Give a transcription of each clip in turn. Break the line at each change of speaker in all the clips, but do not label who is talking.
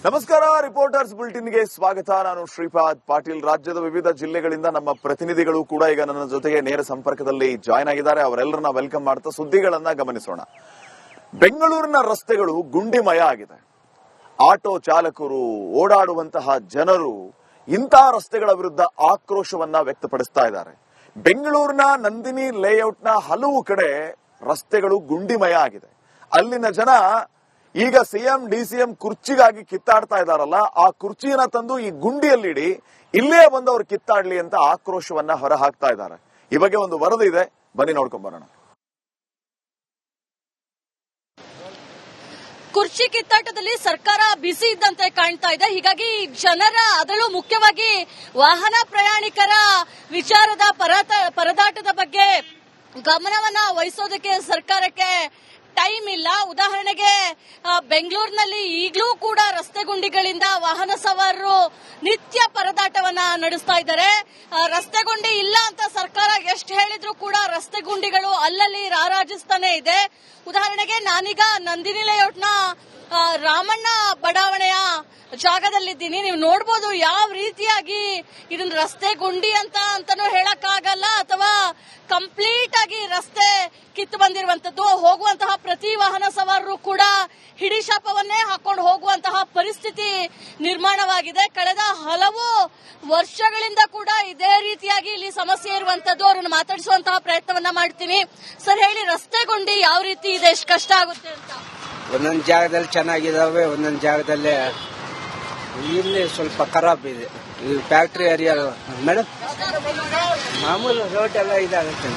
ನಮಸ್ಕಾರ. ರಿಪೋರ್ಟರ್ಸ್ ಬುಲೆಟಿನ್ಗೆ ಸ್ವಾಗತ. ನಾನು ಶ್ರೀಪಾದ್ ಪಾಟೀಲ್. ರಾಜ್ಯದ ವಿವಿಧ ಜಿಲ್ಲೆಗಳಿಂದ ನಮ್ಮ ಪ್ರತಿನಿಧಿಗಳು ಕೂಡ ಈಗ ನನ್ನ ಜೊತೆಗೆ ನೇರ ಸಂಪರ್ಕದಲ್ಲಿ ಜಾಯ್ನ್ ಆಗಿದ್ದಾರೆ. ಅವರೆಲ್ಲರನ್ನ ವೆಲ್ಕಮ್ ಮಾಡ್ತಾ ಸುದ್ದಿಗಳನ್ನ ಗಮನಿಸೋಣ. ಬೆಂಗಳೂರಿನ ರಸ್ತೆಗಳು ಗುಂಡಿಮಯ ಆಗಿದೆ. ಆಟೋ ಚಾಲಕರು, ಓಡಾಡುವಂತಹ ಜನರು ಇಂತಹ ರಸ್ತೆಗಳ ವಿರುದ್ಧ ಆಕ್ರೋಶವನ್ನ ವ್ಯಕ್ತಪಡಿಸ್ತಾ ಇದ್ದಾರೆ. ಬೆಂಗಳೂರಿನ ನಂದಿನಿ ಲೇಔಟ್ನ ಹಲವು ಕಡೆ ರಸ್ತೆಗಳು ಗುಂಡಿಮಯ ಆಗಿದೆ. ಅಲ್ಲಿನ ಜನ ಈಗ ಸಿಎಂ ಡಿಸಿಎಂ ಕುರ್ಚಿಗಾಗಿ ಕಿತ್ತಾಡ್ತಾ ಇದಾರಲ್ಲ, ಆ ಕುರ್ಚಿಯನ್ನ ತಂದು ಈ ಗುಂಡಿಯಲ್ಲಿಡಿ, ಇಲ್ಲೇ ಬಂದವರು ಕಿತ್ತಾಡ್ಲಿ ಅಂತ ಆಕ್ರೋಶವನ್ನ ಹೊರ ಹಾಕ್ತಾ ಇದ್ದಾರೆ. ಈ ಬಗ್ಗೆ ಒಂದು ವರದಿ ಇದೆ, ಬನ್ನಿ ನೋಡ್ಕೊಂಡ್ ಬರೋಣ.
ಕುರ್ಚಿ ಕಿತ್ತಾಟದಲ್ಲಿ ಸರ್ಕಾರ ಬಿಸಿ ಇದ್ದಂತೆ ಕಾಣ್ತಾ ಇದೆ. ಹೀಗಾಗಿ ಜನರ, ಅದರಲ್ಲೂ ಮುಖ್ಯವಾಗಿ ವಾಹನ ಪ್ರಯಾಣಿಕರ ವಿಚಾರದ ಪರದಾಟದ ಬಗ್ಗೆ ಗಮನವನ್ನ ವಹಿಸೋದಕ್ಕೆ ಸರ್ಕಾರಕ್ಕೆ ಟೈಮ್ ಇಲ್ಲ. ಉದಾಹರಣೆಗೆ ಬೆಂಗಳೂರಿನಲ್ಲಿ ಈಗಲೂ ಕೂಡ ರಸ್ತೆ ಗುಂಡಿಗಳಿಂದ ವಾಹನ ಸವಾರರು ನಿತ್ಯ ಪರದಾಟವನ್ನ ನಡೆಸ್ತಾ ಇದ್ದಾರೆ. ರಸ್ತೆ ಗುಂಡಿ ಇಲ್ಲ ಅಂತ ಸರ್ಕಾರ ಎಷ್ಟು ಹೇಳಿದ್ರು ಕೂಡ ರಸ್ತೆ ಗುಂಡಿಗಳು ಅಲ್ಲಲ್ಲಿ ರಾರಾಜಿಸ್ತಾನೆ ಇದೆ. ಉದಾಹರಣೆಗೆ ನಾನೀಗ ನಂದಿನಿ ಲೇಔಟ್ನ ರಾಮಣ್ಣ ಬಡಾವಣೆಯ ಜಾಗದಲ್ಲಿದ್ದೀನಿ. ನೀವು ನೋಡಬಹುದು ಯಾವ ರೀತಿಯಾಗಿ ಇದನ್ನ ರಸ್ತೆ ಗುಂಡಿ ಅಂತಾನೂ ಹೇಳಕ್ಕಾಗಲ್ಲ, ಅಥವಾ ಕಂಪ್ಲೀಟ್ ಆಗಿ ರಸ್ತೆ ಕಿತ್ತು ಬಂದಿರುವಂತದ್ದು. ಹೋಗುವಂತಹ ಪ್ರತಿ ವಾಹನ ಸವಾರರು ಕೂಡ ಹಿಡಿಶಾಪವನ್ನೇ ಹಾಕೊಂಡು ಹೋಗುವಂತಹ ಪರಿಸ್ಥಿತಿ ನಿರ್ಮಾಣವಾಗಿದೆ. ಕಳೆದ ಹಲವು ವರ್ಷಗಳಿಂದ ಕೂಡ ಇದೇ ರೀತಿಯಾಗಿ ಇಲ್ಲಿ ಸಮಸ್ಯೆ ಇರುವಂತದ್ದು. ಅವರನ್ನು ಮಾತಾಡಿಸುವಂತಹ ಪ್ರಯತ್ನವನ್ನ ಮಾಡ್ತೀನಿ. ಸರ್, ಹೇಳಿ, ರಸ್ತೆ ಗುಂಡಿ ಯಾವ ರೀತಿ ಇದೆ, ಎಷ್ಟು ಕಷ್ಟ ಆಗುತ್ತೆ ಅಂತ?
ಒಂದೊಂದು ಜಾಗದಲ್ಲಿ ಚೆನ್ನಾಗಿದಾವೆ, ಒಂದೊಂದು ಜಾಗದಲ್ಲಿ ಇಲ್ಲಿ ಸ್ವಲ್ಪ ಖರಾಬ್ ಇದೆ. ಈ ಫ್ಯಾಕ್ಟ್ರಿ ಏರಿಯಾ ಮೇಡಮ್, ಮಾಮೂಲು ರೋಡ್ ಎಲ್ಲ ಇದಾಗುತ್ತೆ.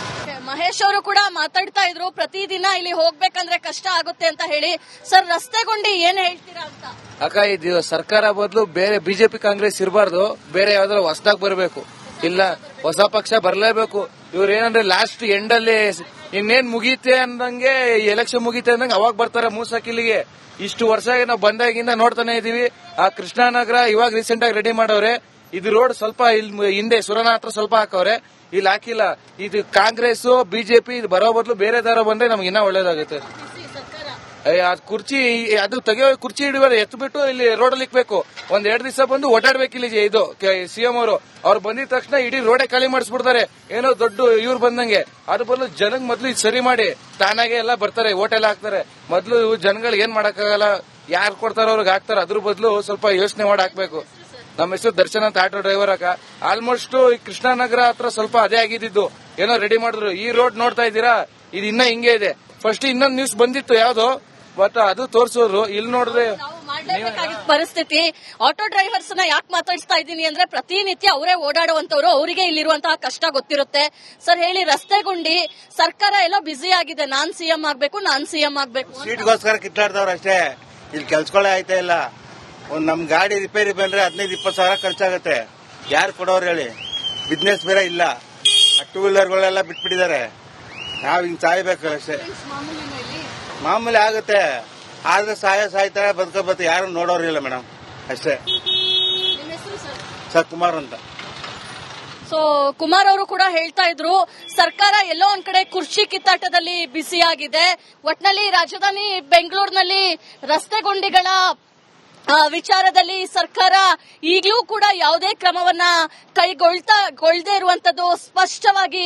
ಮಹೇಶ್ ಅವರು ಕೂಡ ಮಾತಾಡ್ತಾ ಇದ್ರು, ಪ್ರತಿದಿನ ಇಲ್ಲಿ ಹೋಗ್ಬೇಕಂದ್ರೆ ಕಷ್ಟ ಆಗುತ್ತೆ ಅಂತ ಹೇಳಿ. ಸರ್, ರಸ್ತೆ ಗುಂಡಿ ಏನ್ ಹೇಳ್ತೀರಾ ಅಂತ?
ಅಕ್ಕ, ಇದು ಸರ್ಕಾರ ಬದಲು ಬೇರೆ ಬಿಜೆಪಿ ಕಾಂಗ್ರೆಸ್ ಇರಬಾರ್ದು, ಬೇರೆ ಯಾವ್ದಾದ್ರು ಹೊಸದಾಗಿ ಬರಬೇಕು. ಇಲ್ಲ, ಹೊಸ ಪಕ್ಷ ಬರಲೇಬೇಕು. ಇವ್ರು ಏನಂದ್ರೆ ಲಾಸ್ಟ್ ಎಂಡ್ ಅಲ್ಲಿ ಇನ್ನೇನ್ ಮುಗೀತೆ ಅಂದಂಗೆ, ಎಲೆಕ್ಷನ್ ಮುಗೀತೆ ಅಂದಂಗೆ ಅವಾಗ ಬರ್ತಾರೆ ಮೂಸಕಿಲ್ಲಿಗೆ. ಇಷ್ಟು ವರ್ಷ ನಾವು ಬಂದಾಗಿಂದ ನೋಡ್ತಾನೆ ಇದೀವಿ. ಆ ಕೃಷ್ಣಾನಗರ ಇವಾಗ ರೀಸೆಂಟ್ ಆಗಿ ರೆಡಿ ಮಾಡವ್ರೆ. ಇದು ರೋಡ್ ಸ್ವಲ್ಪ ಇಲ್ಲಿ ಹಿಂದೆ ಸುರನ ಹತ್ರ ಸ್ವಲ್ಪ ಹಾಕವ್ರೆ, ಇಲ್ಲಿ ಹಾಕಿಲ್ಲ. ಇದು ಕಾಂಗ್ರೆಸ್ ಬಿಜೆಪಿ ಇದು ಬರೋ ಬದಲು ಬೇರೆ ದಾರ ಬಂದ್ರೆ ನಮ್ಗೆ ಇನ್ನೂ ಒಳ್ಳೇದಾಗುತ್ತೆ. ಕುರ್ಚಿ ಅದು ತೆಗೆಯೋ ಕುರ್ಚಿ ಹಿಡಿಯೋದು ಎತ್ಬಿಟ್ಟು ಇಲ್ಲಿ ರೋಡಲ್ಲಿ ಇಕ್ಬೇಕು. ಒಂದ್ 2 ದಿವಸ ಬಂದು ಓಡಾಡ್ಬೇಕು ಇಲ್ಲಿ. ಇದು ಸಿಎಂ ಅವ್ರು ಬಂದಿದ ತಕ್ಷಣ ಇಡೀ ರೋಡೇ ಖಾಲಿ ಮಾಡಿಸ್ಬಿಡ್ತಾರೆ, ಏನೋ ದೊಡ್ಡ ಇವ್ರು ಬಂದಂಗೆ. ಅದ್ರ ಬದಲು ಜನಗ್ ಮೊದ್ಲು ಇದು ಸರಿ ಮಾಡಿ ತಾನಾಗೆ ಎಲ್ಲ ಬರ್ತಾರೆ, ಓಟೆಲ್ಲ ಹಾಕ್ತಾರೆ. ಮೊದ್ಲು ಜನಗಳು ಏನ್ ಮಾಡಕ್ಕಾಗಲ್ಲ, ಯಾರು ಕೊಡ್ತಾರೋ ಅವ್ರಿಗೆ ಹಾಕ್ತಾರೆ. ಅದ್ರ ಬದಲು ಸ್ವಲ್ಪ ಯೋಚನೆ ಮಾಡಿ ಹಾಕ್ಬೇಕು. ನಮ್ಮ ಹೆಸರು ದರ್ಶನ್ ಅಂತ, ಆಟೋ ಡ್ರೈವರ್ ಅಕ್ಕ. ಆಲ್ಮೋಸ್ಟ್ ಈ ಕೃಷ್ಣಾನಗರ ಹತ್ರ ಸ್ವಲ್ಪ ಅದೇ ಆಗಿದ್ದು, ಏನೋ ರೆಡಿ ಮಾಡಿದ್ರು. ಈ ರೋಡ್ ನೋಡ್ತಾ ಇದ್ದೀರಾ, ಇದು ಇನ್ನ ಹಿಂಗೆ ಇದೆ. ಫಸ್ಟ್ ಇನ್ನೊಂದು ನ್ಯೂಸ್ ಬಂದಿತ್ತು ಯಾವ್ದು, ಬಟ್ ಅದು ತೋರ್ಸೋರು. ಇಲ್ಲಿ ನೋಡಿದ್ರೆ
ಪರಿಸ್ಥಿತಿ. ಆಟೋ ಡ್ರೈವರ್ಸ್ ನ ಯಾಕೆ ಮಾತಾಡಿಸ್ತಾ ಇದ್ದೀನಿ ಅಂದ್ರೆ, ಪ್ರತಿನಿತ್ಯ ಅವರೇ ಓಡಾಡುವಂತವ್ರು, ಅವರಿಗೆ ಇಲ್ಲಿರುವಂತಹ ಕಷ್ಟ ಗೊತ್ತಿರುತ್ತೆ. ಸರ್, ಹೇಳಿ, ರಸ್ತೆ ಗುಂಡಿ ಸರ್ಕಾರ ಎಲ್ಲೋ ಬಿಸಿ ಆಗಿದೆ, ನಾನ್ ಸಿಎಂ ಆಗ್ಬೇಕು,
ಸೀಟ್ಗೋಸ್ಕರ ಕಿತ್ತಾಡ್ದವ್ರು ಅಷ್ಟೇ. ಇಲ್ಲಿ ಕೆಲ್ಸಗಳೇ ಆಯ್ತಾ ಇಲ್ಲ. ಒಂದ್ ನಮ್ ಗಾಡಿ ರಿಪೇರಿ ಬಂದ್ರೆ 15-20 ಸಾವಿರ ಖರ್ಚಾಗತ್ತೆ. ಯಾರು ಕೊಡೋರು ಹೇಳಿ? ಬಿಸ್ನೆಸ್ ಬೇರೆ ಇಲ್ಲ. ಟೂ ವೀಲರ್ಗಳೆಲ್ಲ ಬಿಟ್ಬಿಟ್ಟಿದ್ದಾರೆ. ನಾವ್ ಹಿಂಗ್ ಸಾಯ್ಬೇಕು ಅಷ್ಟೇ. ಮಾಮೂಲಿ ಆಗುತ್ತೆ, ಆದ್ರೆ ಸಾಯ್ತಾರೆ, ಬದುಕೋಬೇಕು. ಯಾರು ನೋಡೋರಿಲ್ಲ ಮೇಡಮ್, ಅಷ್ಟೇ. ಸರ್, ಕುಮಾರ್ ಅಂತ.
ಸೊ, ಕುಮಾರ್ ಅವರು ಕೂಡ ಹೇಳ್ತಾ ಇದ್ರು, ಸರ್ಕಾರ ಎಲ್ಲೋ ಒಂದ್ ಕಡೆ ಕುರ್ಚಿ ಕಿತ್ತಾಟದಲ್ಲಿ ಬಿಸಿಯಾಗಿದೆ. ಒಟ್ನಲ್ಲಿ ರಾಜಧಾನಿ ಬೆಂಗಳೂರಿನಲ್ಲಿ ರಸ್ತೆ ಗುಂಡಿಗಳ ವಿಚಾರದಲ್ಲಿ ಸರ್ಕಾರ ಈಗಲೂ ಕೂಡ ಯಾವುದೇ ಕ್ರಮವನ್ನ ಕೈಗೊಳ್ಳದೇ ಇರುವಂತದ್ದು ಸ್ಪಷ್ಟವಾಗಿ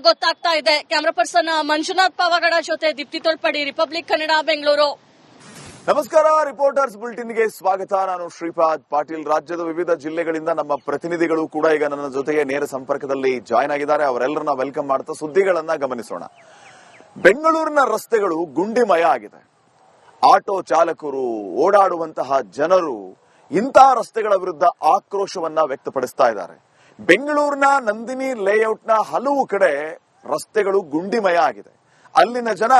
ಗೊತ್ತಾಗ್ತಾ ಇದೆ. ಕ್ಯಾಮರಾ ಪರ್ಸನ್ ಮಂಜುನಾಥ್ ಪಾವಗಡ ಜೊತೆ ದೀಪ್ತಿ ತೋಳ್ಪಡಿ, ರಿಪಬ್ಲಿಕ್ ಕನ್ನಡ, ಬೆಂಗಳೂರು.
ನಮಸ್ಕಾರ. ರಿಪೋರ್ಟರ್ಸ್ ಬುಲೆಟಿನ್ಗೆ ಸ್ವಾಗತ. ನಾನು ಶ್ರೀಪಾದ್ ಪಾಟೀಲ್. ರಾಜ್ಯದ ವಿವಿಧ ಜಿಲ್ಲೆಗಳಿಂದ ನಮ್ಮ ಪ್ರತಿನಿಧಿಗಳು ಕೂಡ ಈಗ ನನ್ನ ಜೊತೆಗೆ ನೇರ ಸಂಪರ್ಕದಲ್ಲಿ ಜಾಯ್ನ್ ಆಗಿದ್ದಾರೆ. ಅವರೆಲ್ಲರನ್ನ ವೆಲ್ಕಮ್ ಮಾಡ್ತಾ ಸುದ್ದಿಗಳನ್ನ ಗಮನಿಸೋಣ. ಬೆಂಗಳೂರಿನ ರಸ್ತೆಗಳು ಗುಂಡಿಮಯ ಆಗಿದೆ. ಆಟೋ ಚಾಲಕರು, ಓಡಾಡುವಂತಹ ಜನರು ಇಂತಹ ರಸ್ತೆಗಳ ವಿರುದ್ಧ ಆಕ್ರೋಶವನ್ನ ವ್ಯಕ್ತಪಡಿಸ್ತಾ ಇದ್ದಾರೆ. ಬೆಂಗಳೂರಿನ ನಂದಿನಿ ಲೇಔಟ್ನ ಹಲವು ಕಡೆ ರಸ್ತೆಗಳು ಗುಂಡಿಮಯ ಆಗಿದೆ. ಅಲ್ಲಿನ ಜನ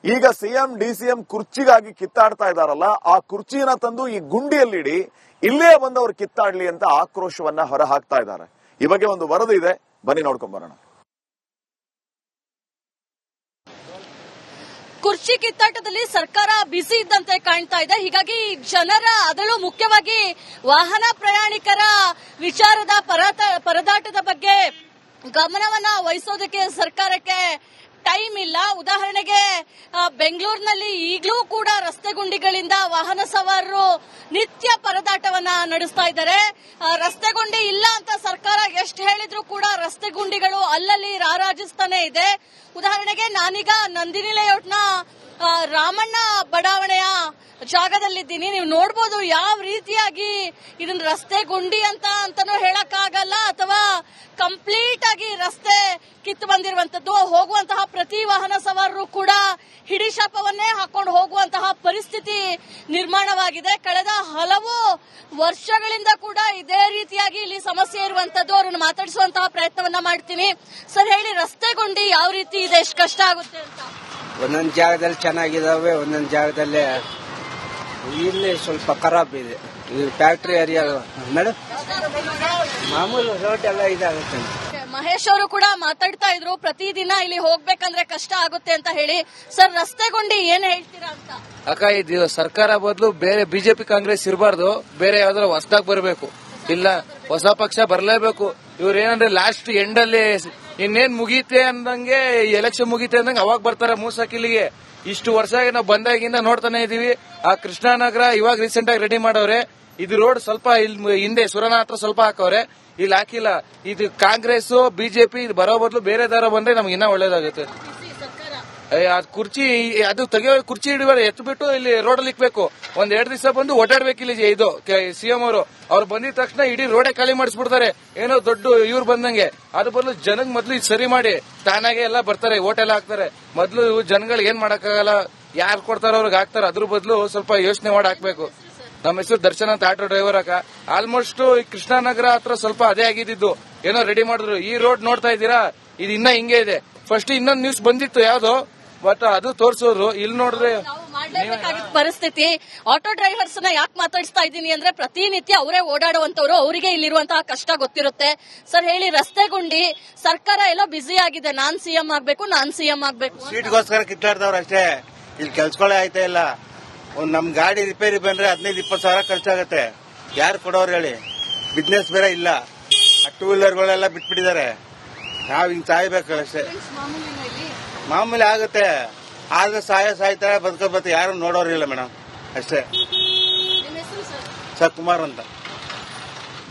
ಈಗ ಸಿಎಂ ಡಿಸಿಎಂ ಕುರ್ಚಿಗಾಗಿ ಕಿತ್ತಾಡ್ತಾ ಇದಾರಲ್ಲ, ಆ ಕುರ್ಚಿಯನ್ನ ತಂದು ಈ ಗುಂಡಿಯಲ್ಲಿಡಿ, ಇಲ್ಲೇ ಬಂದವರು ಕಿತ್ತಾಡ್ಲಿ ಅಂತ ಆಕ್ರೋಶವನ್ನ ಹೊರ ಹಾಕ್ತಾ ಇದ್ದಾರೆ. ಈ ಬಗ್ಗೆ ಒಂದು ವರದಿ ಇದೆ, ಬನ್ನಿ ನೋಡ್ಕೊಂಡ್ ಬರೋಣ.
ಕುರ್ಚಿ ಕಿತ್ತಾಟದಲ್ಲಿ ಸರ್ಕಾರ ಬಿಸಿ ಇದ್ದಂತೆ ಕಾಣ್ತಾ ಇದೆ. ಹೀಗಾಗಿ ಜನರ, ಅದರಲ್ಲೂ ಮುಖ್ಯವಾಗಿ ವಾಹನ ಪ್ರಯಾಣಿಕರ ವಿಚಾರದ ಪರದಾಟದ ಬಗ್ಗೆ ಗಮನವನ್ನ ವಹಿಸೋದಕ್ಕೆ ಸರ್ಕಾರಕ್ಕೆ ಟೈಮ್ ಇಲ್ಲ. ಉದಾಹರಣೆಗೆ ಬೆಂಗಳೂರಿನಲ್ಲಿ ಈಗಲೂ ಕೂಡ ರಸ್ತೆ ಗುಂಡಿಗಳಿಂದ ವಾಹನ ಸವಾರರು ನಿತ್ಯ ಪರದಾಟವನ್ನ ನಡೆಸ್ತಾ ಇದ್ದಾರೆ. ರಸ್ತೆ ಗುಂಡಿ ಇಲ್ಲ ಅಂತ ಸರ್ಕಾರ ಎಷ್ಟು ಹೇಳಿದ್ರು ಕೂಡ ರಸ್ತೆ ಗುಂಡಿಗಳು ಅಲ್ಲಲ್ಲಿ ರಾರಾಜಿಸ್ತಾನೆ ಇದೆ. ಉದಾಹರಣೆಗೆ ನಾನೀಗ ನಂದಿನಿ ಲೇಔಟ್ನ ರಾಮಣ್ಣ ಬಡಾವಣೆಯ ಜಾಗದಲ್ಲಿದ್ದೀನಿ. ನೀವು ನೋಡಬಹುದು ಯಾವ ರೀತಿಯಾಗಿ ಇದನ್ನ ರಸ್ತೆ ಗುಂಡಿ ಅಂತಾನೂ ಹೇಳಕ್ಕಾಗಲ್ಲ, ಅಥವಾ ಕಂಪ್ಲೀಟ್ ಆಗಿ ರಸ್ತೆ ಕಿತ್ತು ಬಂದಿರುವಂತದ್ದು. ಹೋಗುವಂತಹ ಪ್ರತಿ ವಾಹನ ಸವಾರರು ಕೂಡ ಹಿಡಿಶಾಪವನ್ನೇ ಹಾಕೊಂಡು ಹೋಗುವಂತಹ ಪರಿಸ್ಥಿತಿ ನಿರ್ಮಾಣವಾಗಿದೆ. ಕಳೆದ ಹಲವು ವರ್ಷಗಳಿಂದ ಕೂಡ ಇದೇ ರೀತಿಯಾಗಿ ಇಲ್ಲಿ ಸಮಸ್ಯೆ ಇರುವಂತದ್ದು. ಅವರನ್ನು ಮಾತಾಡಿಸುವಂತಹ ಪ್ರಯತ್ನವನ್ನ ಮಾಡ್ತೀನಿ. ಸರ್ ಹೇಳಿ, ರಸ್ತೆ ಗುಂಡಿ ಯಾವ ರೀತಿ ಇದೆ, ಎಷ್ಟು ಕಷ್ಟ ಆಗುತ್ತೆ ಅಂತ?
ಒಂದೊಂದು ಜಾಗದಲ್ಲಿ ಚೆನ್ನಾಗಿದ್ದಾವೆ, ಒಂದೊಂದು ಜಾಗದಲ್ಲಿ ಇಲ್ಲಿ ಸ್ವಲ್ಪ ಖರಾಬ್ ಇದೆ. ಇದು ಫ್ಯಾಕ್ಟ್ರಿ ಏರಿಯಾ ಮೇಡಮ್, ಮಾಮೂಲು ರೋಡ್ ಎಲ್ಲ ಇದಾಗುತ್ತೆ.
ಮಹೇಶ್ ಅವರು ಕೂಡ ಮಾತಾಡ್ತಾ ಇದ್ರು, ಪ್ರತಿದಿನ ಇಲ್ಲಿ ಹೋಗ್ಬೇಕಂದ್ರೆ ಕಷ್ಟ ಆಗುತ್ತೆ ಅಂತ ಹೇಳಿ. ಸರ್ ರಸ್ತೆ ಗುಂಡಿ ಏನ್ ಹೇಳ್ತೀರಾ ಅಂತ?
ಅಕ್ಕ, ಇದು ಸರ್ಕಾರ ಬದಲು ಬೇರೆ ಬಿಜೆಪಿ ಕಾಂಗ್ರೆಸ್ ಇರಬಾರ್ದು, ಬೇರೆ ಯಾವ್ದಾರ ಹೊಸದಾಗಿ ಬರಬೇಕು. ಇಲ್ಲ, ಹೊಸ ಪಕ್ಷ ಬರಲೇಬೇಕು. ಇವ್ರು ಏನಂದ್ರೆ ಲಾಸ್ಟ್ ಎಂಡ್ ಅಲ್ಲಿ ಇನ್ನೇನ್ ಮುಗೀತೆ ಅಂದಂಗೆ, ಎಲೆಕ್ಷನ್ ಮುಗೀತೆ ಅಂದಂಗೆ ಅವಾಗ ಬರ್ತಾರೆ ಮೂಸಕಿಲ್ಲಿಗೆ. ಇಷ್ಟು ವರ್ಷ ನಾವು ಬಂದಾಗಿಂದ ನೋಡ್ತಾನೆ ಇದೀವಿ. ಆ ಕೃಷ್ಣಾನಗರ ಇವಾಗ ರೀಸೆಂಟ್ ಆಗಿ ರೆಡಿ ಮಾಡವ್ರೆ. ಇದು ರೋಡ್ ಸ್ವಲ್ಪ ಇಲ್ಲಿ ಹಿಂದೆ ಸುರನ ಹತ್ರ ಸ್ವಲ್ಪ ಹಾಕವ್ರೆ, ಇಲ್ಲಿ ಹಾಕಿಲ್ಲ. ಇದು ಕಾಂಗ್ರೆಸ್ ಬಿಜೆಪಿ ಇದು ಬರೋ ಬದಲು ಬೇರೆ ದಾರ ಬಂದ್ರೆ ನಮ್ಗೆ ಇನ್ನೂ ಒಳ್ಳೇದಾಗುತ್ತೆ. ಕುರ್ಚಿ ಅದು ತೆಗೆಯೋ ಕುರ್ಚಿ ಹಿಡಿಯುವ ಎತ್ತು ಬಿಟ್ಟು ಇಲ್ಲಿ ರೋಡಲ್ಲಿ ಇಕ್ಬೇಕು. ಒಂದ್ 2 ದಿವಸ ಬಂದು ಓಡಾಡ್ಬೇಕಿಲ್ಲ. ಇದು ಸಿಎಂ ಅವ್ರು ಬಂದಿದ ತಕ್ಷಣ ಇಡೀ ರೋಡೇ ಖಾಲಿ ಮಾಡಿಸ್ಬಿಡ್ತಾರೆ, ಏನೋ ದೊಡ್ಡ ಇವ್ರು ಬಂದಂಗೆ. ಅದ್ರ ಬದಲು ಜನಗ್ ಮೊದ್ಲು ಇದು ಸರಿ ಮಾಡಿ ತಾನಾಗೆ ಎಲ್ಲ ಬರ್ತಾರೆ, ಓಟೆಲ್ಲ ಹಾಕ್ತಾರೆ. ಮೊದ್ಲು ಜನಗಳಿಗೆ ಏನ್ ಮಾಡಕ್ಕಾಗಲ್ಲ, ಯಾರು ಕೊಡ್ತಾರ ಅವ್ರಿಗೆ ಹಾಕ್ತಾರೆ. ಅದ್ರ ಬದಲು ಸ್ವಲ್ಪ ಯೋಚನೆ ಮಾಡಿ ಹಾಕ್ಬೇಕು. ನಮ್ಮ ಹೆಸರು ದರ್ಶನ್ ಅಂತ, ಆಟೋ ಡ್ರೈವರ್ ಅಕ್ಕ. ಆಲ್ಮೋಸ್ಟ್ ಈ ಕೃಷ್ಣಾನಗರ ಹತ್ರ ಸ್ವಲ್ಪ ಅದೇ ಆಗಿದ್ದು, ಏನೋ ರೆಡಿ ಮಾಡಿದ್ರು. ಈ ರೋಡ್ ನೋಡ್ತಾ ಇದ್ದೀರಾ, ಇದು ಇನ್ನ ಹಿಂಗೆ ಇದೆ. ಫಸ್ಟ್ ಇನ್ನೊಂದು ನ್ಯೂಸ್ ಬಂದಿತ್ತು ಯಾವ್ದು, ಬಟ್ ಅದು ತೋರ್ಸೋರು. ಇಲ್ಲಿ ನೋಡಿದ್ರೆ
ಪರಿಸ್ಥಿತಿ. ಆಟೋ ಡ್ರೈವರ್ಸ್ ನ ಯಾಕೆ ಮಾತಾಡಿಸ್ತಾ ಇದ್ದೀನಿ ಅಂದ್ರೆ, ಪ್ರತಿನಿತ್ಯ ಅವರೇ ಓಡಾಡುವಂತವ್ರು, ಅವರಿಗೆ ಇಲ್ಲಿರುವಂತಹ ಕಷ್ಟ ಗೊತ್ತಿರುತ್ತೆ. ಸರ್ ಹೇಳಿ, ರಸ್ತೆ ಗುಂಡಿ ಸರ್ಕಾರ ಎಲ್ಲ ಬ್ಯುಸಿ ಆಗಿದೆ, ನಾನ್ ಸಿಎಂ ಆಗ್ಬೇಕು,
ಸೀಟ್ಗೋಸ್ಕರ ಕಿತ್ತಾಡ್ದವ್ರು ಅಷ್ಟೇ. ಇಲ್ಲಿ ಕೆಲ್ಸಗಳೇ ಆಯ್ತಾ ಇಲ್ಲ. ನಮ್ ಗಾಡಿ ರಿಪೇರಿ ಬಂದ್ರೆ 15-20 ಸಾವಿರ ಖರ್ಚಾಗತ್ತೆ. ಯಾರು ಕೊಡೋರು ಹೇಳಿ? ಬಿಸ್ನೆಸ್ ಬೇರೆ ಇಲ್ಲ. ಟೂ ವೀಲರ್ಗಳೆಲ್ಲ ಬಿಟ್ಬಿಟ್ಟಿದ್ದಾರೆ. ನಾವ್ ಹಿಂಗ್ ಸಾಯ್ಬೇಕು ಅಷ್ಟೇ. ಮಾಮೂಲಿ ಆಗುತ್ತೆ, ಆದ್ರೆ ಸಾಯ್ತಾರೆ, ಬದುಕೋಬೇಕು. ಯಾರು ನೋಡೋರಿಲ್ಲ ಮೇಡಮ್, ಅಷ್ಟೇ. ಸರ್ ಕುಮಾರ್ ಅಂತ.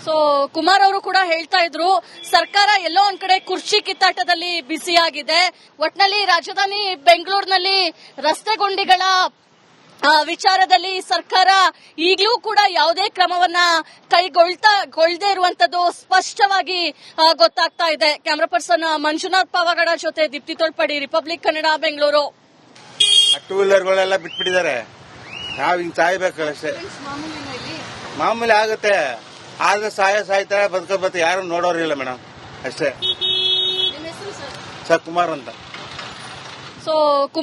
ಸೊ ಕುಮಾರ್ ಅವರು ಕೂಡ ಹೇಳ್ತಾ ಇದ್ರು, ಸರ್ಕಾರ ಎಲ್ಲೋ ಒಂದ್ ಕಡೆ ಕುರ್ಚಿ ಕಿತ್ತಾಟದಲ್ಲಿ ಬಿಸಿಯಾಗಿದೆ. ಒಟ್ನಲ್ಲಿ ರಾಜಧಾನಿ ಬೆಂಗಳೂರಿನಲ್ಲಿ ರಸ್ತೆ ಗುಂಡಿಗಳ ವಿಚಾರದಲ್ಲಿ ಸರ್ಕಾರ ಈಗಲೂ ಕೂಡ ಯಾವುದೇ ಕ್ರಮವನ್ನ ಕೈಗೊಳ್ಳದೇ ಇರುವಂತದ್ದು ಸ್ಪಷ್ಟವಾಗಿ ಗೊತ್ತಾಗ್ತಾ ಇದೆ. ಕ್ಯಾಮರಾ ಪರ್ಸನ್ ಮಂಜುನಾಥ್ ಪಾವಗಡ ಜೊತೆ ದೀಪ್ತಿ ತೋಳ್ಪಡಿ, ರಿಪಬ್ಲಿಕ್ ಕನ್ನಡ, ಬೆಂಗಳೂರು.
ಟೂ ವೀಲರ್ಗಳೆಲ್ಲ ಬಿಟ್ಬಿಟ್ಟಿದ್ದಾರೆ. ನಾವ್ ಹಿಂಗ್ ಸಾಯ್ಬೇಕು ಅಷ್ಟೇ. ಮಾಮೂಲಿ ಆಗುತ್ತೆ, ಆದ್ರೆ ಸಾಯ್ತಾರೆ, ಬದುಕೋಬೇಕು. ಯಾರು ನೋಡೋರಿಲ್ಲ ಮೇಡಮ್, ಅಷ್ಟೇ. ಸರ್ ಕುಮಾರ್ ಅಂತ.
ಸೊ ಕುಮಾರ್